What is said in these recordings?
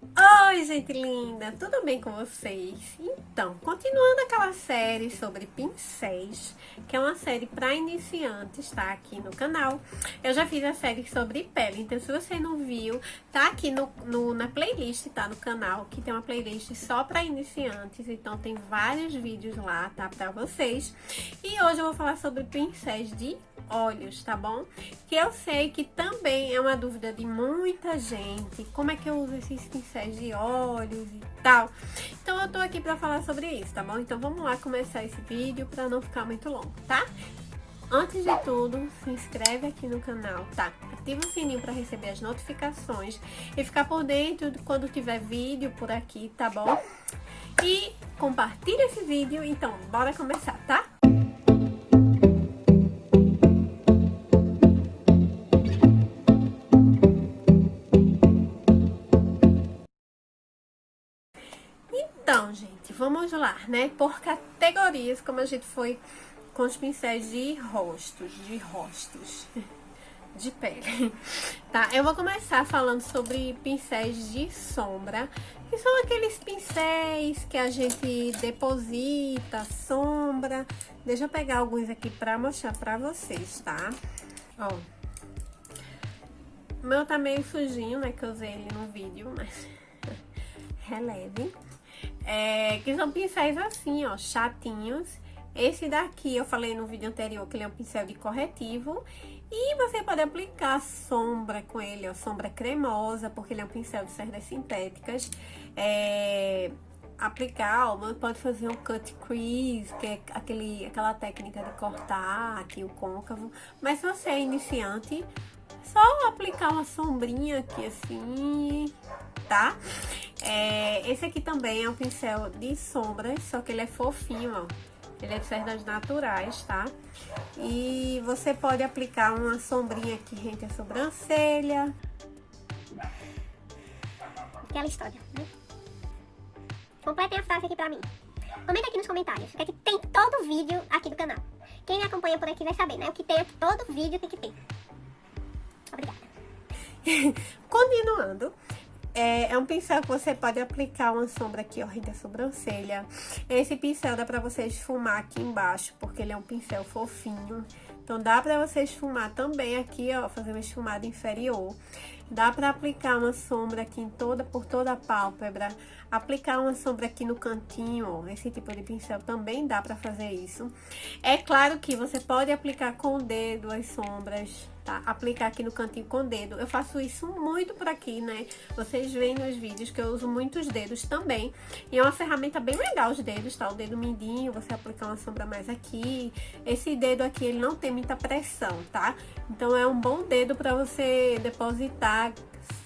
Oi, gente linda, tudo bem com vocês? Então, continuando aquela série sobre pincéis, que é uma série para iniciantes, tá aqui no canal. Eu já fiz a série sobre pele, então se você não viu, tá aqui na playlist, tá no canal, que tem uma playlist só para iniciantes, então tem vários vídeos lá, tá, para vocês. E hoje eu vou falar sobre pincéis de olhos, tá bom? Que eu sei que também é uma dúvida de muita gente, como é que eu uso esses pincéis de olhos e tal. Então eu tô aqui pra falar sobre isso, tá bom? Então vamos lá começar esse vídeo pra não ficar muito longo, tá? Antes de tudo, se inscreve aqui no canal, tá? Ativa o sininho pra receber as notificações e ficar por dentro de quando tiver vídeo por aqui, tá bom? E compartilha esse vídeo, então bora começar, tá? Então, gente, vamos lá, né? Por categorias, como a gente foi com os pincéis de rostos, de pele, tá? Eu vou começar falando sobre pincéis de sombra, que são aqueles pincéis que a gente deposita sombra. Deixa eu pegar alguns aqui pra mostrar pra vocês, tá? Ó, o meu tá meio sujinho, né, que eu usei ele no vídeo, mas releve. Que são pincéis assim, ó, chatinhos. Esse daqui eu falei no vídeo anterior que ele é um pincel de corretivo. E você pode aplicar sombra com ele, ó, sombra cremosa, porque ele é um pincel de cerdas sintéticas. Aplicar, ó, pode fazer um cut crease, que é aquela técnica de cortar aqui o côncavo. Mas se você é iniciante, só aplicar uma sombrinha aqui assim, tá? Esse aqui também é um pincel de sombras, só que ele é fofinho, ó. Ele é de cerdas naturais, tá? E você pode aplicar uma sombrinha aqui rente a sobrancelha. Aquela história, né? Completem a frase aqui pra mim. Comenta aqui nos comentários o que é que tem todo vídeo aqui do canal. Quem me acompanha por aqui vai saber, né? O que tem aqui, todo vídeo tem que ter. Obrigada. Continuando. É um pincel que você pode aplicar uma sombra aqui, ó, rente à sobrancelha. Esse pincel dá pra você esfumar aqui embaixo, porque ele é um pincel fofinho. Então, dá pra você esfumar também aqui, ó, fazer uma esfumada inferior. Dá pra aplicar uma sombra aqui por toda a pálpebra. Aplicar uma sombra aqui no cantinho, ó. Esse tipo de pincel também dá pra fazer isso. É claro que você pode aplicar com o dedo as sombras, tá? Aplicar aqui no cantinho com o dedo. Eu faço isso muito por aqui, né? Vocês veem nos vídeos que eu uso muitos dedos também. E é uma ferramenta bem legal os dedos, tá? O dedo mindinho, você aplicar uma sombra mais aqui. Esse dedo aqui, ele não tem muita pressão, tá? Então é um bom dedo pra você depositar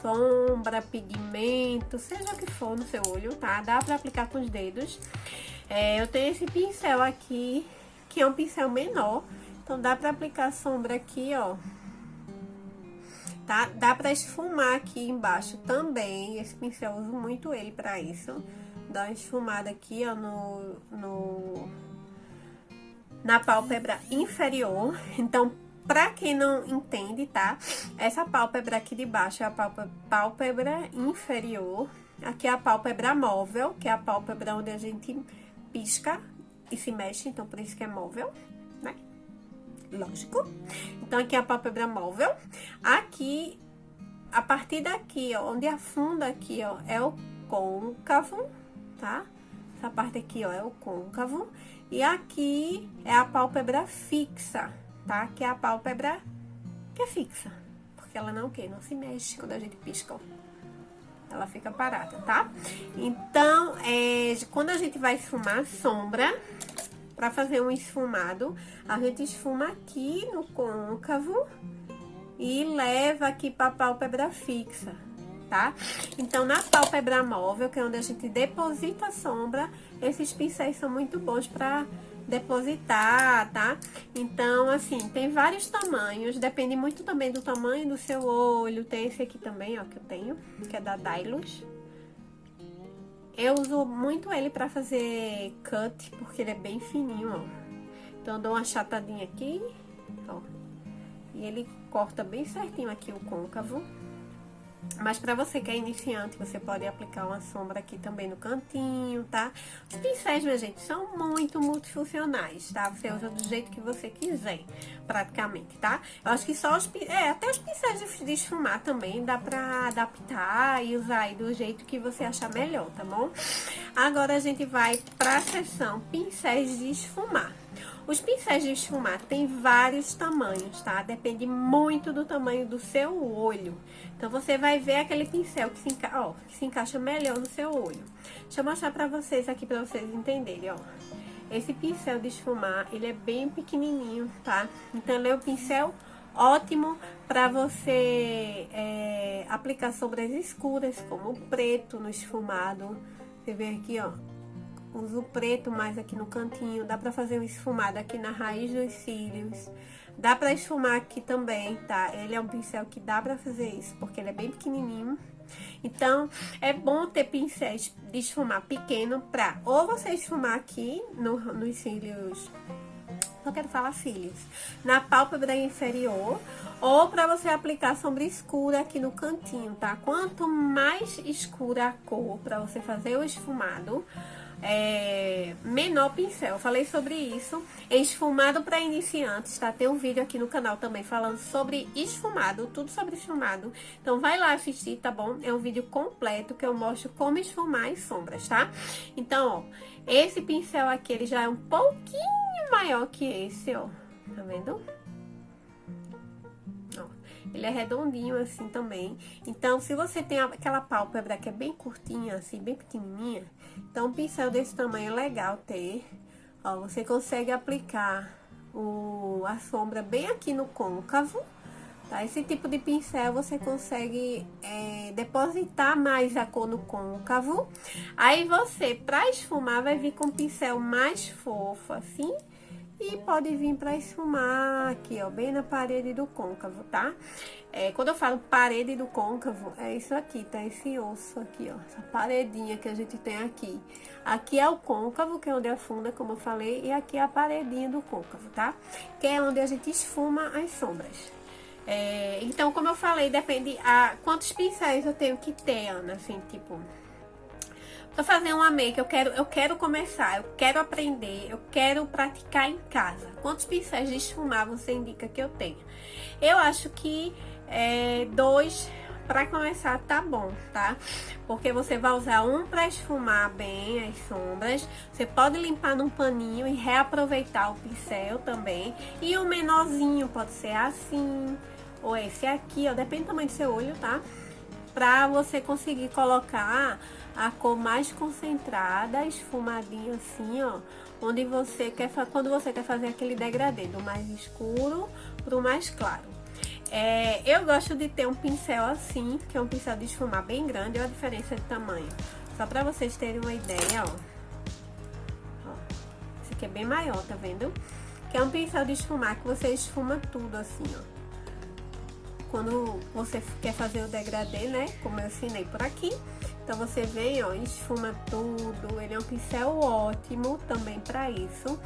sombra, pigmento, seja o que for no seu olho, tá? Dá pra aplicar com os dedos. Eu tenho esse pincel aqui, que é um pincel menor. Então, dá pra aplicar sombra aqui, ó. Tá? Dá pra esfumar aqui embaixo também. Esse pincel, eu uso muito ele pra isso. Dá uma esfumada aqui, ó, na pálpebra inferior. Então, pra quem não entende, tá? Essa pálpebra aqui de baixo é a pálpebra inferior. Aqui é a pálpebra móvel, que é a pálpebra onde a gente pisca e se mexe, então por isso que é móvel, né? Lógico. Então, aqui é a pálpebra móvel. Aqui, a partir daqui, ó, onde afunda aqui, ó, é o côncavo, tá? Essa parte aqui, ó, é o côncavo. E aqui é a pálpebra fixa, tá? Que é a pálpebra que é fixa. Porque ela não, o quê? Não se mexe quando a gente pisca, ó. Ela fica parada, tá? Então, quando a gente vai esfumar sombra, pra fazer um esfumado, a gente esfuma aqui no côncavo e leva aqui pra pálpebra fixa, tá? Então, na pálpebra móvel, que é onde a gente deposita a sombra, esses pincéis são muito bons pra depositar, tá? Então, assim, tem vários tamanhos, depende muito também do tamanho do seu olho. Tem esse aqui também, ó, que eu tenho, que é da Dylos. Eu uso muito ele pra fazer cut, porque ele é bem fininho, ó. Então, eu dou uma achatadinha aqui, ó. E ele corta bem certinho aqui o côncavo. Mas pra você que é iniciante, você pode aplicar uma sombra aqui também no cantinho, tá? Os pincéis, minha gente, são muito multifuncionais, tá? Você usa do jeito que você quiser, praticamente, tá? Eu acho que só até os pincéis de esfumar também dá pra adaptar e usar aí do jeito que você achar melhor, tá bom? Agora a gente vai pra seção pincéis de esfumar. Os pincéis de esfumar tem vários tamanhos, tá? Depende muito do tamanho do seu olho. Então, você vai ver aquele pincel que se encaixa melhor no seu olho. Deixa eu mostrar pra vocês aqui, pra vocês entenderem, ó. Esse pincel de esfumar, ele é bem pequenininho, tá? Então, ele é um pincel ótimo pra você aplicar sombras escuras, como o preto no esfumado. Você vê aqui, ó. Uso o preto mais aqui no cantinho. Dá pra fazer um esfumado aqui na raiz dos cílios. Dá pra esfumar aqui também, tá? Ele é um pincel que dá pra fazer isso, porque ele é bem pequenininho. Então, é bom ter pincéis de esfumar pequeno pra ou você esfumar aqui nos cílios... Não quero falar cílios. Na pálpebra inferior. Ou pra você aplicar sombra escura aqui no cantinho, tá? Quanto mais escura a cor pra você fazer o esfumado... menor pincel. Eu falei sobre isso. Esfumado para iniciantes, tá? Tem um vídeo aqui no canal também falando sobre esfumado, tudo sobre esfumado. Então vai lá assistir, tá bom? É um vídeo completo que eu mostro como esfumar as sombras, tá? Então, ó, esse pincel aqui, ele já é um pouquinho maior que esse, ó. Tá vendo? Ele é redondinho assim também. Então, se você tem aquela pálpebra que é bem curtinha, assim, bem pequenininha, então um pincel desse tamanho é legal ter. Ó, você consegue aplicar a sombra bem aqui no côncavo, tá? Esse tipo de pincel você consegue depositar mais a cor no côncavo. Aí você, pra esfumar, vai vir com um pincel mais fofo, assim. E pode vir pra esfumar aqui, ó, bem na parede do côncavo, tá? Quando eu falo parede do côncavo, é isso aqui, tá? Esse osso aqui, ó, essa paredinha que a gente tem aqui. Aqui é o côncavo, que é onde afunda, como eu falei, e aqui é a paredinha do côncavo, tá? Que é onde a gente esfuma as sombras. Então, como eu falei, depende quantos pincéis eu tenho que ter, Ana, assim, tipo... Pra fazer uma make, eu quero começar, eu quero aprender, eu quero praticar em casa. Quantos pincéis de esfumar você indica que eu tenha? Eu acho que 2 pra começar tá bom, tá? Porque você vai usar um pra esfumar bem as sombras. Você pode limpar num paninho e reaproveitar o pincel também. E o menorzinho pode ser assim, ou esse aqui, ó, depende do tamanho do seu olho, tá? Pra você conseguir colocar a cor mais concentrada, esfumadinha assim, ó. Quando você quer fazer aquele degradê do mais escuro pro mais claro. Eu gosto de ter um pincel assim, que é um pincel de esfumar bem grande. Olha a diferença de tamanho. Só pra vocês terem uma ideia, ó. Esse aqui é bem maior, tá vendo? Que é um pincel de esfumar que você esfuma tudo assim, ó. Quando você quer fazer o degradê, né? Como eu ensinei por aqui. Então, você vem, ó, esfuma tudo. Ele é um pincel ótimo também pra isso.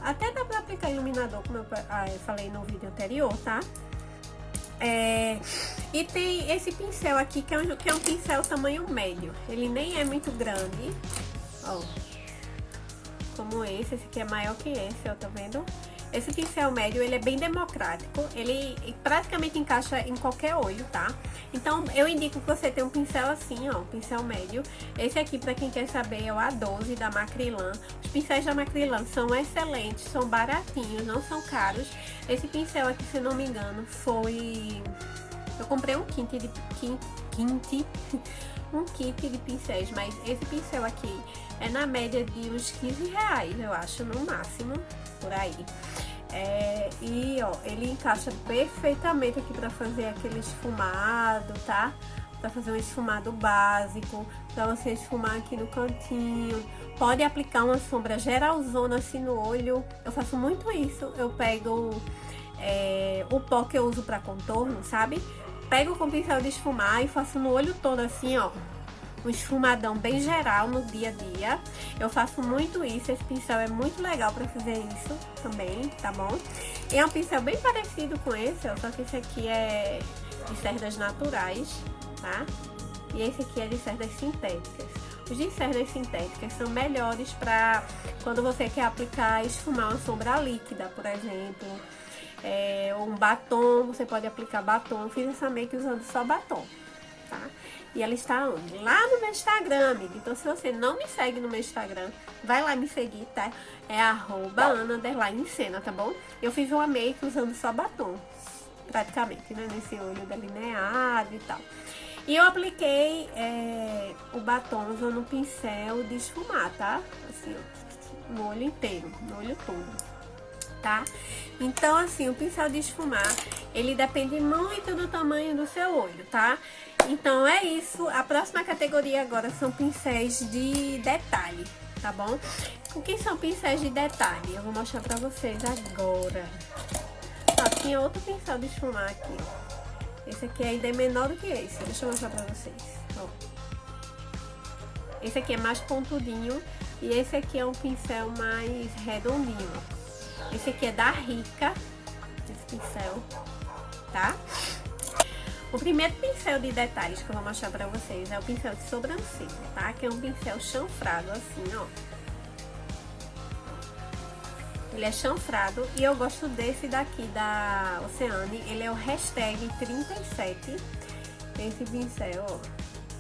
Até dá pra aplicar iluminador, como eu falei no vídeo anterior, tá? E tem esse pincel aqui, que é um pincel tamanho médio. Ele nem é muito grande, ó. Como esse aqui é maior que esse, ó, tá vendo? Esse pincel médio, ele é bem democrático, ele praticamente encaixa em qualquer olho, tá? Então, eu indico que você tenha um pincel assim, ó, um pincel médio. Esse aqui, pra quem quer saber, é o A12 da Macrylan. Os pincéis da Macrylan são excelentes, são baratinhos, não são caros. Esse pincel aqui, se não me engano, foi... Eu comprei um kit de pincéis, mas esse pincel aqui é na média de uns R$15, eu acho, no máximo, por aí. E ó, ele encaixa perfeitamente aqui pra fazer aquele esfumado, tá? Pra fazer um esfumado básico, pra você esfumar aqui no cantinho. Pode aplicar uma sombra geralzona assim no olho. Eu faço muito isso. Eu pego o pó que eu uso pra contorno, sabe? Pego com pincel de esfumar e faço no olho todo assim, ó. Um esfumadão bem geral no dia a dia. Eu faço muito isso. Esse pincel é muito legal pra fazer isso também, tá bom? E é um pincel bem parecido com esse, ó. Só que esse aqui é de cerdas naturais, tá? E esse aqui é de cerdas sintéticas. Os de cerdas sintéticas são melhores para quando você quer aplicar, esfumar uma sombra líquida, por exemplo. Ou um batom, você pode aplicar batom. Eu fiz essa make usando só batom, tá? E ela está onde? Lá no meu Instagram, amiga. Então, se você não me segue no meu Instagram, vai lá me seguir, tá? É @ana_encena, tá bom? Eu fiz uma make usando só batom, praticamente, né? Nesse olho delineado e tal. E eu apliquei o batom usando um pincel de esfumar, tá? Assim, ó, no olho inteiro, no olho todo, tá? Então, assim, o pincel de esfumar, ele depende muito do tamanho do seu olho, tá? Então, é isso. A próxima categoria agora são pincéis de detalhe, tá bom? O que são pincéis de detalhe? Eu vou mostrar pra vocês agora. Ó, tinha outro pincel de esfumar aqui, ó. Esse aqui ainda é menor do que esse. Deixa eu mostrar pra vocês, ó. Esse aqui é mais pontudinho e esse aqui é um pincel mais redondinho, ó. Esse aqui é da Rica, esse pincel, tá? O primeiro pincel de detalhes que eu vou mostrar pra vocês é o pincel de sobrancelha, tá? Que é um pincel chanfrado assim, ó. Ele é chanfrado e eu gosto desse daqui da Oceane. Ele é o hashtag 37. Esse pincel, ó.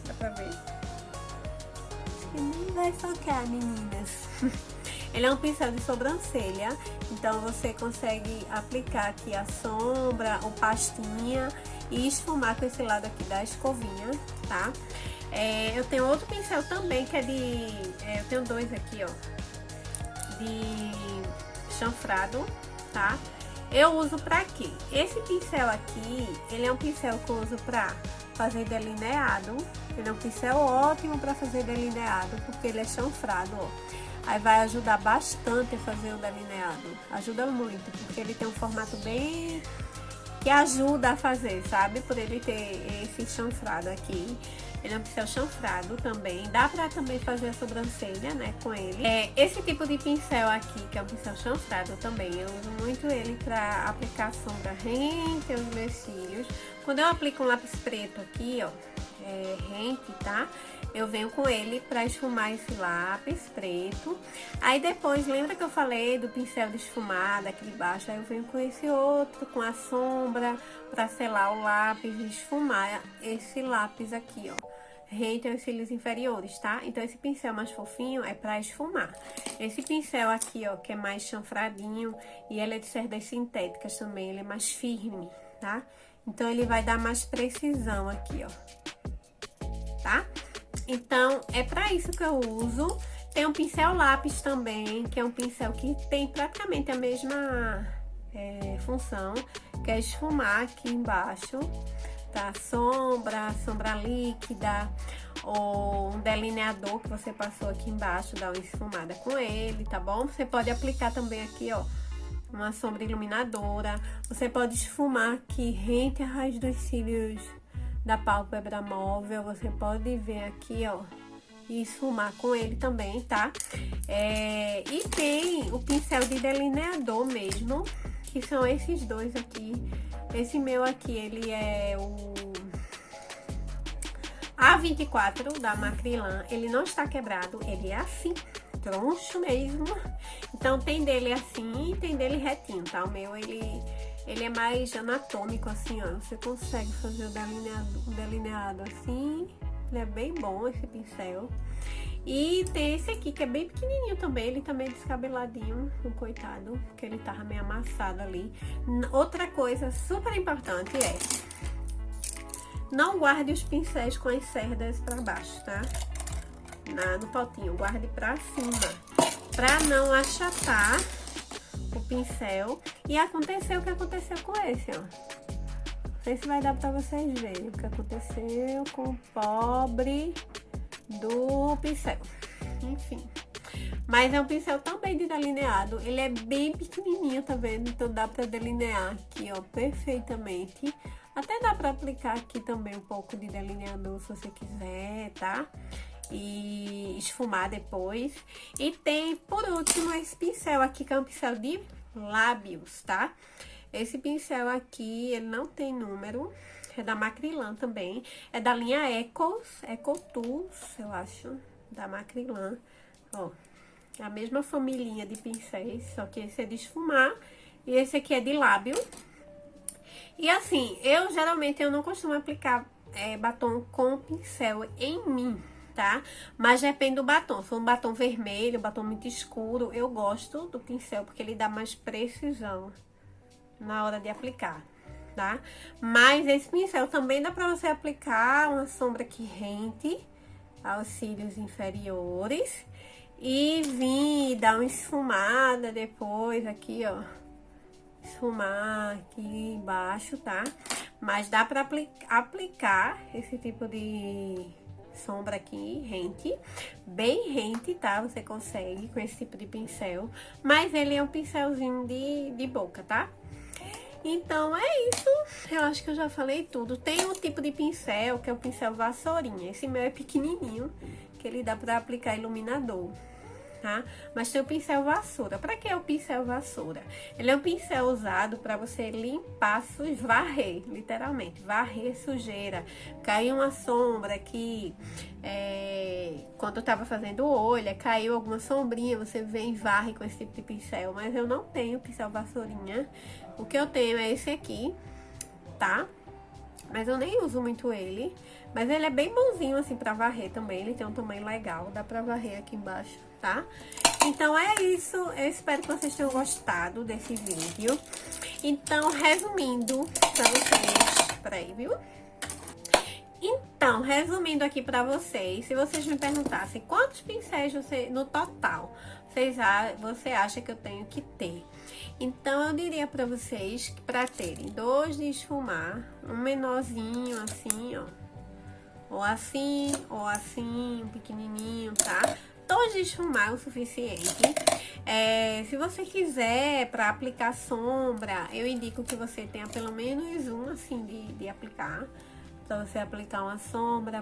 Dá pra ver? Acho que nem vai focar, meninas. Ele é um pincel de sobrancelha, então você consegue aplicar aqui a sombra ou pastinha e esfumar com esse lado aqui da escovinha, tá? Eu tenho outro pincel também que é de... eu tenho dois aqui, ó, de chanfrado, tá? Eu uso pra quê? Esse pincel aqui, ele é um pincel que eu uso pra fazer delineado. Ele é um pincel ótimo pra fazer delineado, porque ele é chanfrado, ó. Aí vai ajudar bastante a fazer o delineado. Ajuda muito, porque ele tem um formato bem... que ajuda a fazer, sabe? Por ele ter esse chanfrado aqui. Ele é um pincel chanfrado também. Dá pra também fazer a sobrancelha, né, com ele. Esse tipo de pincel aqui, que é um pincel chanfrado também, eu uso muito ele pra aplicar sombra rente aos meus cílios. Quando eu aplico um lápis preto aqui, ó, rente, tá? Eu venho com ele pra esfumar esse lápis preto. Aí depois, lembra que eu falei do pincel de esfumar daqui de baixo? Aí eu venho com esse outro, com a sombra, pra selar o lápis e esfumar esse lápis aqui, ó, rente aos cílios inferiores, tá? Então esse pincel mais fofinho é pra esfumar. Esse pincel aqui, ó, que é mais chanfradinho e ele é de cerdas sintéticas também, ele é mais firme, tá? Então ele vai dar mais precisão aqui, ó, tá? Então, é pra isso que eu uso. Tem um pincel lápis também, que é um pincel que tem praticamente a mesma função, que é esfumar aqui embaixo, tá? Sombra líquida, ou um delineador que você passou aqui embaixo, dá uma esfumada com ele, tá bom? Você pode aplicar também aqui, ó, uma sombra iluminadora. Você pode esfumar aqui rente à raiz dos cílios da pálpebra móvel, você pode ver aqui, ó, e esfumar com ele também, tá? E tem o pincel de delineador mesmo, que são esses dois aqui. Esse meu aqui, ele é o A24 da Macrylan. Ele não está quebrado, ele é assim, troncho mesmo. Então tem dele assim e tem dele retinho, tá? O meu, ele é mais anatômico, assim, ó. Você consegue fazer o delineado assim. Ele é bem bom, esse pincel. E tem esse aqui, que é bem pequenininho também. Ele também é descabeladinho, o coitado, porque ele tava meio amassado ali. Outra coisa super importante é... não guarde os pincéis com as cerdas pra baixo, tá? No potinho, guarde pra cima, pra não achatar o pincel. E aconteceu o que aconteceu com esse, ó. Não sei se vai dar pra vocês verem o que aconteceu com o pobre do pincel. Enfim. Mas é um pincel também de delineado. Ele é bem pequenininho, tá vendo? Então dá pra delinear aqui, ó, perfeitamente. Até dá pra aplicar aqui também um pouco de delineador, se você quiser, tá? E esfumar depois. E tem, por último, esse pincel aqui, que é um pincel de lábios, tá? Esse pincel aqui, ele não tem número. é da Macrylan também. É da linha Eco Tools, eu acho, da Macrylan. Ó, é a mesma família de pincéis, só que esse é de esfumar e esse aqui é de lábio. E assim, geralmente eu não costumo aplicar batom com pincel em mim, tá? Mas depende do batom. Se for um batom vermelho, batom muito escuro, eu gosto do pincel porque ele dá mais precisão na hora de aplicar, tá? Mas esse pincel também dá pra você aplicar uma sombra que rente aos cílios inferiores e vir dar uma esfumada depois aqui, ó. Esfumar aqui embaixo, tá? Mas dá pra aplicar esse tipo de sombra aqui, rente, bem rente, tá? Você consegue com esse tipo de pincel, mas ele é um pincelzinho de boca, tá? Então, é isso. Eu acho que eu já falei tudo. Tem um tipo de pincel, que é o pincel vassourinha. Esse meu é pequenininho, que ele dá pra aplicar iluminador, tá? Mas tem o pincel vassoura. Pra que é o pincel vassoura? Ele é um pincel usado pra você limpar, varrer, literalmente, varrer sujeira. Caiu uma sombra aqui, quando eu tava fazendo o olho, caiu alguma sombrinha, você vem e varre com esse tipo de pincel. Mas eu não tenho pincel vassourinha. O que eu tenho é esse aqui, tá? Mas eu nem uso muito ele. Mas ele é bem bonzinho, assim, pra varrer também. Ele tem um tamanho legal, dá pra varrer aqui embaixo, tá? Então, é isso. Eu espero que vocês tenham gostado desse vídeo. Então, resumindo pra vocês... Peraí, viu? Então, resumindo aqui pra vocês, se vocês me perguntassem quantos pincéis no total você acha que eu tenho que ter? Então, eu diria pra vocês que pra terem 2 de esfumar, um menorzinho assim, ó, ou assim, um pequenininho, tá? 2 de esfumar é o suficiente. Se você quiser pra aplicar sombra, eu indico que você tenha pelo menos um assim de aplicar. Pra você aplicar uma sombra,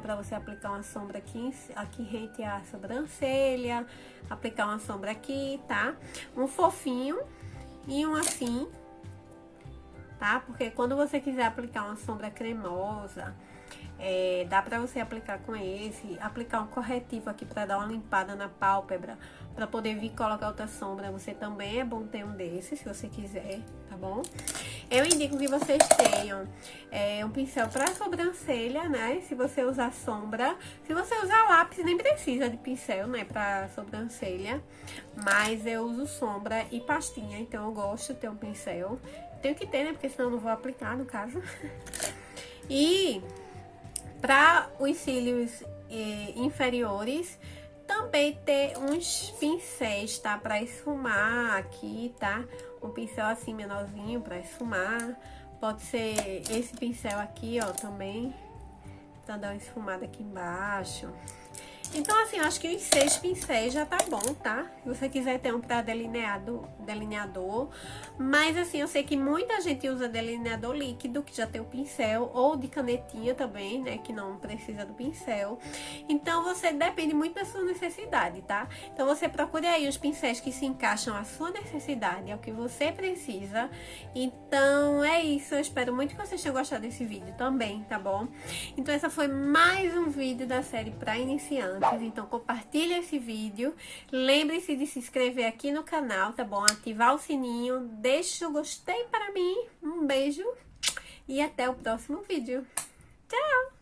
aqui rente a sobrancelha, aplicar uma sombra aqui, tá? Um fofinho e um assim, tá? Porque quando você quiser aplicar uma sombra cremosa, dá pra você aplicar com esse, aplicar um corretivo aqui pra dar uma limpada na pálpebra, pra poder vir colocar outra sombra, você também é bom ter um desses, se você quiser, tá bom? Eu indico que vocês tenham um pincel pra sobrancelha, né? Se você usar sombra, se você usar lápis, nem precisa de pincel, né? Pra sobrancelha, mas eu uso sombra e pastinha, então eu gosto de ter um pincel. Tenho que ter, né? Porque senão eu não vou aplicar, no caso. E... para os cílios inferiores, também ter uns pincéis, tá? Pra esfumar aqui, tá? Um pincel assim menorzinho pra esfumar. Pode ser esse pincel aqui, ó, também. Pra dar uma esfumada aqui embaixo. Então, assim, eu acho que os 6 pincéis já tá bom, tá? Se você quiser ter um pra delineador. Mas, assim, eu sei que muita gente usa delineador líquido, que já tem o pincel, ou de canetinha também, né? Que não precisa do pincel. Então, você depende muito da sua necessidade, tá? Então, você procure aí os pincéis que se encaixam à sua necessidade, ao que você precisa. Então, é isso. Eu espero muito que vocês tenham gostado desse vídeo também, tá bom? Então, essa foi mais um vídeo da série pra iniciantes. Então, compartilha esse vídeo. Lembre-se de se inscrever aqui no canal, tá bom? Ativar o sininho. Deixa o gostei para mim. Um beijo. E até o próximo vídeo. Tchau!